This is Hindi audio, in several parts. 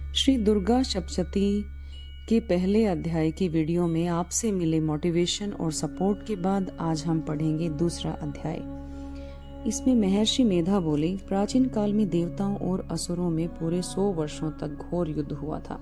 श्री दुर्गा सप्तशती के पहले अध्याय की वीडियो में आपसे मिले मोटिवेशन और सपोर्ट के बाद आज हम पढ़ेंगे दूसरा अध्याय। इसमें महर्षि मेधा बोले, प्राचीन काल में देवताओं और असुरों में पूरे 100 वर्षों तक घोर युद्ध हुआ था।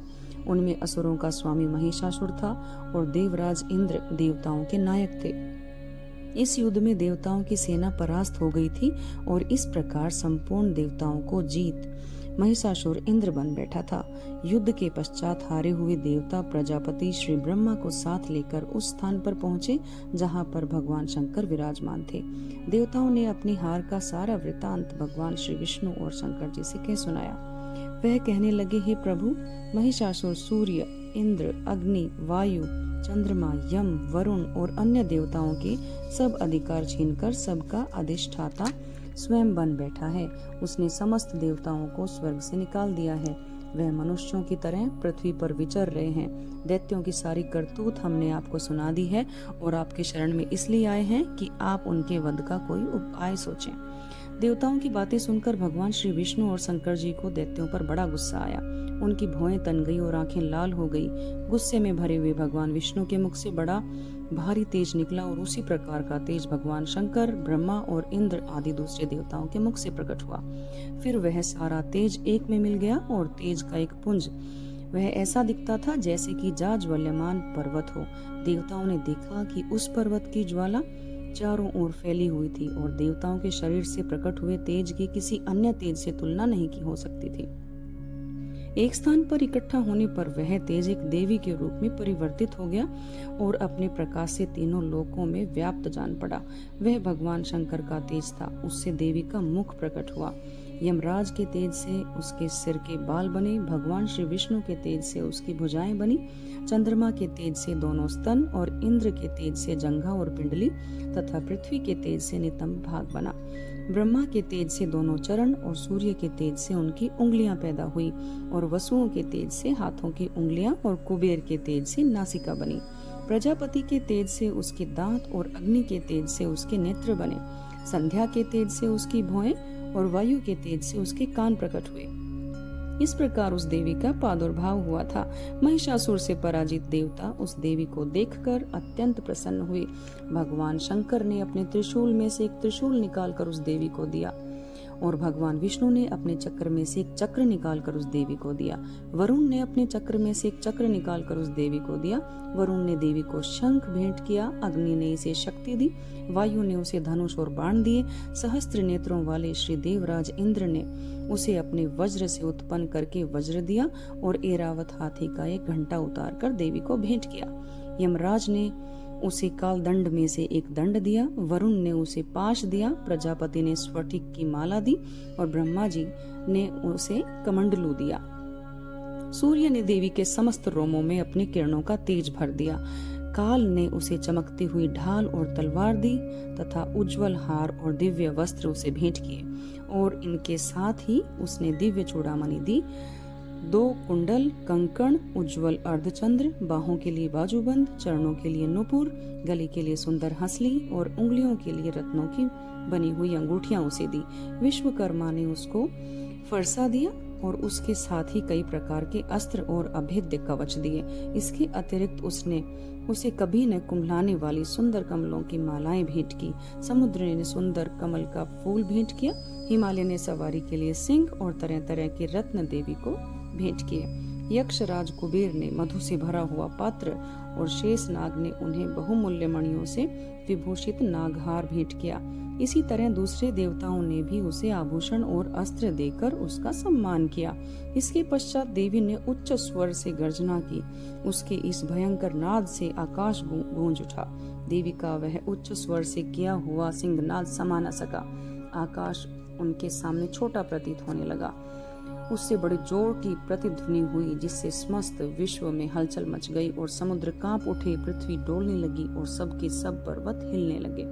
उनमें असुरों का स्वामी महिषासुर था और देवराज इंद्र देवताओं के नायक थे। इस युद्ध में देवताओं की सेना परास्त हो गई थी और इस प्रकार संपूर्ण देवताओं को जीत महिषासुर इंद्र बन बैठा था। युद्ध के पश्चात हारे हुए देवता प्रजापति श्री ब्रह्मा को साथ लेकर उस स्थान पर पहुंचे जहां पर भगवान शंकर विराजमान थे। देवताओं ने अपनी हार का सारा वृतांत भगवान श्री विष्णु और शंकर जी से कह सुनाया। वह कहने लगे, हे प्रभु, महिषासुर सूर्य, इंद्र, अग्नि, वायु, चंद्रमा, यम, वरुण और अन्य देवताओं के सब अधिकार छीनकर सबका अधिष्ठाता स्वयं बन बैठा है। उसने समस्त देवताओं को स्वर्ग से निकाल दिया है। वह मनुष्यों की तरह पृथ्वी पर विचर रहे हैं। दैत्यों की सारी करतूत हमने आपको सुना दी है और आपके शरण में इसलिए आए हैं कि आप उनके वध का कोई उपाय सोचें। देवताओं की बातें सुनकर भगवान श्री विष्णु और शंकर जी को दैत्यों पर बड़ा गुस्सा आया। उनकी भौहें तन गई और आंखें लाल हो गई। गुस्से में भरे हुए भगवान विष्णु के मुख से बड़ा भारी तेज निकला और उसी प्रकार का तेज भगवान शंकर, ब्रह्मा और इंद्र आदि दूसरे देवताओं के मुख से प्रकट हुआ। फिर वह सारा तेज एक में मिल गया और तेज का एक पुंज वह ऐसा दिखता था जैसे कि जाज्वल्यमान पर्वत हो। देवताओं ने देखा कि उस पर्वत की ज्वाला चारों ओर फैली हुई थी और देवताओं के शरीर से प्रकट हुए तेज की किसी अन्य तेज से तुलना नहीं की हो सकती थी। एक स्थान पर इकट्ठा होने पर वह तेज एक देवी के रूप में परिवर्तित हो गया और अपने प्रकाश से तीनों लोकों में व्याप्त जान पड़ा। वह भगवान शंकर का तेज था। उससे देवी का मुख प्रकट हुआ। यमराज के तेज से उसके सिर के बाल बने। भगवान श्री विष्णु के तेज से उसकी भुजाएं बनी। चंद्रमा के तेज से दोनों स्तन और इंद्र के तेज से जंघा और पिंडली तथा पृथ्वी के तेज से नितंब भाग बना। ब्रह्मा के तेज से दोनों चरण और सूर्य के तेज से उनकी उंगलियां पैदा हुई और वसुओं के तेज से हाथों की उंगलियां और कुबेर के तेज से नासिका बनी। प्रजापति के तेज से उसके दांत और अग्नि के तेज से उसके नेत्र बने। संध्या के तेज से उसकी भौहें और वायु के तेज से उसके कान प्रकट हुए। इस प्रकार उस देवी का प्रादुर्भाव हुआ था। महिषासुर से पराजित देवता उस देवी को देखकर अत्यंत प्रसन्न हुए। भगवान शंकर ने अपने त्रिशूल में से एक त्रिशूल निकालकर उस देवी को दिया और भगवान विष्णु ने अपने चक्र में से एक चक्र निकालकर उस देवी को दिया। वरुण ने अपने चक्र में से एक चक्र निकालकर उस देवी को दिया। वरुण ने देवी को शंख भेंट किया। अग्नि ने इसे शक्ति दी। वायु ने उसे धनुष और बाण दिए। सहस्त्र नेत्रों वाले श्री देवराज इंद्र ने उसे अपने वज्र से उत्पन्न करके वज्र दिया और ऐरावत हाथी का एक घंटा उतार कर देवी को भेंट किया। यमराज ने उसे काल दंड में से एक दंड दिया। वरुण ने उसे पाश दिया। प्रजापति ने स्फटिक की माला दी और ब्रह्मा जी ने उसे कमंडलू दिया। सूर्य ने देवी के समस्त रोमों में अपनी किरणों का तेज भर दिया। काल ने उसे चमकती हुई ढाल और तलवार दी तथा उज्जवल हार और दिव्य वस्त्र उसे भेंट किए और इनके साथ ही उसने दिव्य चूड़ामणि दी। 2 कुंडल, कंकण, उज्जवल अर्धचंद्र, बाहों के लिए बाजूबंद, चरणों के लिए नुपुर, गले के लिए सुंदर हंसली और उंगलियों के लिए रत्नों की बनी हुई अंगूठियां उसे दी। विश्वकर्मा ने उसको फरसा दिया और उसके साथ ही कई प्रकार के अस्त्र और अभेद्य कवच दिए। इसके अतिरिक्त उसने उसे कभी न कुंभलाने वाली सुंदर कमलों की मालाएं भेंट की। समुद्र ने सुंदर कमल का फूल भेंट किया। हिमालय ने सवारी के लिए सिंह और तरह तरह के रत्न देवी को भेंट किए। यक्षराज कुबेर ने मधु से भरा हुआ पात्र और शेष नाग ने उन्हें बहुमूल्य मणियों से विभूषित नागहार भेंट किया। इसी तरह दूसरे देवताओं ने भी उसे आभूषण और अस्त्र देकर उसका सम्मान किया। इसके पश्चात देवी ने उच्च स्वर से गर्जना की। उसके इस भयंकर नाद से आकाश गूंज उठा। देवी का वह उच्च स्वर से किया हुआ सिंहनाद समा न सका। आकाश उनके सामने छोटा प्रतीत होने लगा। उससे बड़े जोर की प्रतिध्वनि हुई जिससे समस्त विश्व में हलचल मच गई और समुद्र कांप उठे, पृथ्वी डोलने लगी और सबके सब पर्वत हिलने लगे।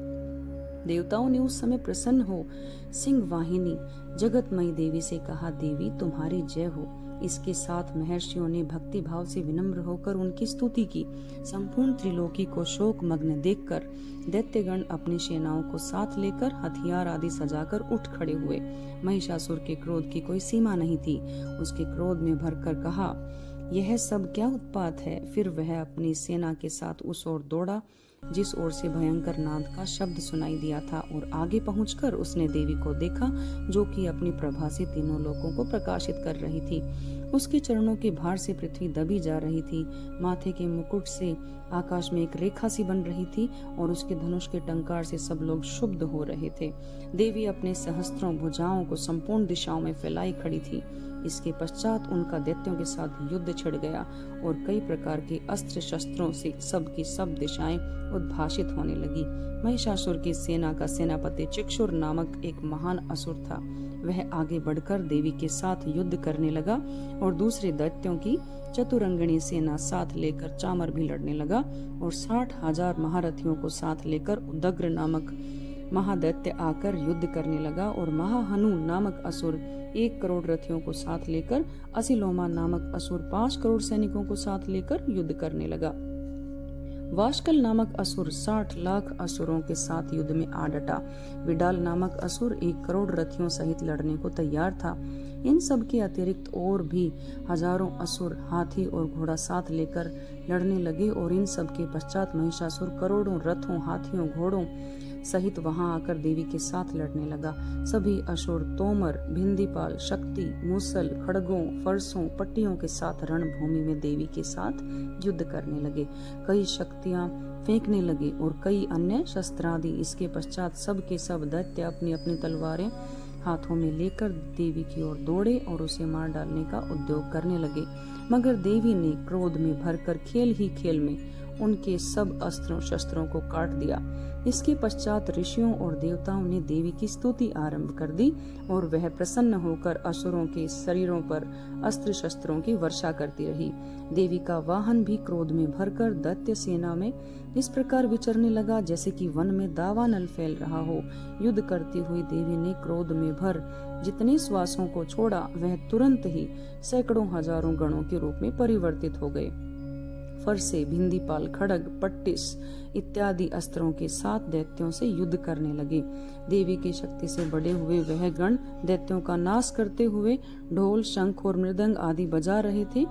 देवताओं ने उस समय प्रसन्न हो सिंह वाहिनी जगतमयी देवी से कहा, देवी तुम्हारी जय हो। इसके साथ महर्षियों ने भक्ति भाव से विनम्र होकर उनकी स्तुति की। संपूर्ण त्रिलोकी को शोक मग्न देखकर दैत्यगण अपनी सेनाओं को साथ लेकर हथियार आदि सजाकर उठ खड़े हुए। महिषासुर के क्रोध की कोई सीमा नहीं थी। उसके क्रोध में भरकर कहा, यह सब क्या उत्पात है। फिर वह अपनी सेना के साथ उस ओर दौड़ा जिस ओर से भयंकर नाद का शब्द सुनाई दिया था, और आगे पहुंचकर उसने देवी को देखा जो कि अपनी प्रभा से तीनों लोकों को प्रकाशित कर रही थी। उसके चरणों के भार से पृथ्वी दबी जा रही थी। माथे के मुकुट से आकाश में एक रेखा सी बन रही थी और उसके धनुष के टंकार से सब लोग क्षुब्ध हो रहे थे। देवी अपने सहस्त्रों भुजाओं को संपूर्ण दिशाओं में फैलाई खड़ी थी। इसके पश्चात उनका दैत्यों के साथ युद्ध छिड़ गया और कई प्रकार के अस्त्र शस्त्रों से सब की सब दिशाएं उद्भाषित होने लगी। महिषासुर की सेना का सेनापति चिक्षुर नामक एक महान असुर था। वह आगे बढ़कर देवी के साथ युद्ध करने लगा और दूसरे दैत्यों की चतुरंगिणी सेना साथ लेकर चामर भी लड़ने लगा और 60,000 महारथियों को साथ लेकर उदग्र नामक महादैत्य आकर युद्ध करने लगा और महाहनु नामक असुर 1 करोड़ रथियों को साथ लेकर, असिलोमा नामक असुर 5 करोड़ सैनिकों को साथ लेकर युद्ध करने लगा। वाशकल नामक असुर 60 लाख असुरों के साथ युद्ध में आ डटा। विडाल नामक असुर 1 करोड़ रथियों सहित लड़ने को तैयार था। इन सब के अतिरिक्त और भी हजारों असुर हाथी और घोड़ा साथ लेकर लड़ने लगे और इन सब के पश्चात महिषासुर करोड़ों रथों, हाथियों, घोड़ों सहित वहां आकर देवी के साथ लड़ने लगा। सभी असुर तोमर, भिंदीपाल, शक्ति, मूसल, खड़गों, फरसों, पट्टियों के साथ रणभूमि में देवी के साथ युद्ध करने लगे। कई शक्तियां फेंकने लगे और कई अन्य शस्त्रादि। इसके पश्चात सब के सब दैत्य अपनी अपनी तलवारें हाथों में लेकर देवी की ओर दौड़े और उसे मार डालने का उद्योग करने लगे। मगर देवी ने क्रोध में भरकर खेल ही खेल में उनके सब अस्त्रों शस्त्रों को काट दिया। इसके पश्चात ऋषियों और देवताओं ने देवी की स्तुति आरंभ कर दी और वह प्रसन्न होकर असुरों के शरीरों पर अस्त्र शस्त्रों की वर्षा करती रही। देवी का वाहन भी क्रोध में भरकर दैत्य सेना में इस प्रकार विचरने लगा जैसे कि वन में दावानल फैल रहा हो। युद्ध करती हुई देवी ने क्रोध में भर जितने श्वासों को छोड़ा वह तुरंत ही सैकड़ों हजारों गणों के रूप में परिवर्तित हो गए। फरसे, भिंदीपाल, खड़ग, पट्टिस इत्यादि अस्त्रों के साथ दैत्यों से युद्ध करने लगे। देवी की शक्ति से बड़े हुए वह गण दैत्यों का नाश करते हुए ढोल, शंख और मृदंग आदि बजा रहे थे।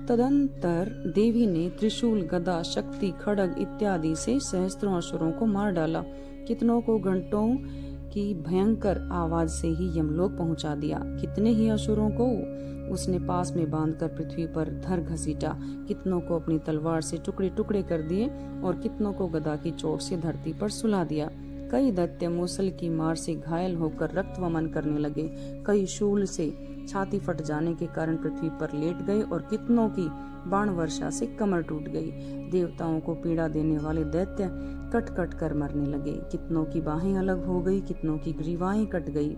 तदंतर देवी ने त्रिशूल, गदा, शक्ति, खड़ग इत्यादि से सहस्त्रों असुरों को मार डाला। कितनों को घंटों की भयंकर आवाज से ही यमलोक पहुंचा दिया। कितने ही असुरों को उसने पास में बांधकर पृथ्वी पर धर घसीटा। कितनों को अपनी तलवार से टुकड़े टुकड़े कर दिए और कितनों को गदा की चोट से धरती पर सुला दिया। कई दैत्य मूसल की मार से घायल होकर रक्त वमन करने लगे। कई शूल से छाती फट जाने के कारण पृथ्वी पर लेट गए और कितनों की बाण वर्षा से कमर टूट गई। देवताओं को पीड़ा देने वाले दैत्य कट कट कर मरने लगे। कितनों की बाहें अलग हो गई, कितनों की ग्रीवाएं कट गई,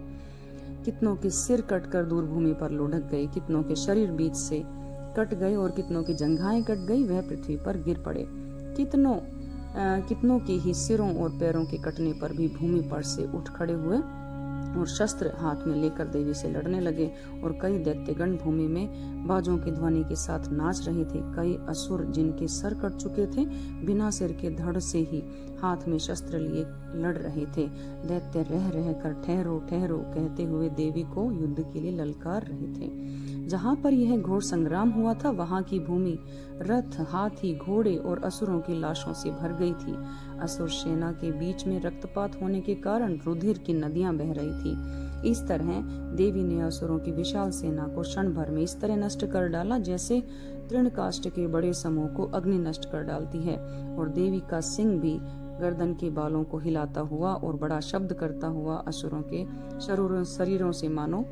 कितनों के सिर कटकर दूर भूमि पर लुढ़क गए, कितनों के शरीर बीच से कट गए और कितनों की जंघाएं कट गई, वह पृथ्वी पर गिर पड़े। कितनों के ही सिरों और पैरों के कटने पर भी भूमि पर से उठ खड़े हुए और शस्त्र हाथ में लेकर देवी से लड़ने लगे। और कई दैत्यगण भूमि में बाजों की ध्वनि के साथ नाच रहे थे। कई असुर जिनके सर कट चुके थे बिना सिर के धड़ से ही हाथ में शस्त्र लिए लड़ रहे थे। दैत्य रह रह कर ठहरो ठहरो कहते हुए देवी को युद्ध के लिए ललकार रहे थे। जहाँ पर यह घोर संग्राम हुआ था वहाँ की भूमि रथ, हाथी, घोड़े और असुरों की लाशों से भर गई थी। असुर सेना के बीच में रक्तपात होने के कारण रुधिर की नदियां बह रही थी। इस तरह देवी ने असुरों की विशाल सेना को क्षण भर में इस तरह नष्ट कर डाला जैसे तृणकाष्ठ के बड़े समूह को अग्नि नष्ट कर डालती है। और देवी का सिंह भी गर्दन के बालों को हिलाता हुआ और बड़ा शब्द करता हुआ असुरों के शरीरों से मानो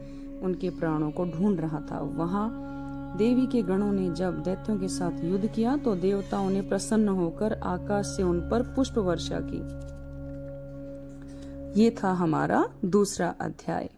उनके प्राणों को ढूंढ रहा था। वहां देवी के गणों ने जब दैत्यों के साथ युद्ध किया तो देवताओं ने प्रसन्न होकर आकाश से उन पर पुष्प वर्षा की। ये था हमारा दूसरा अध्याय।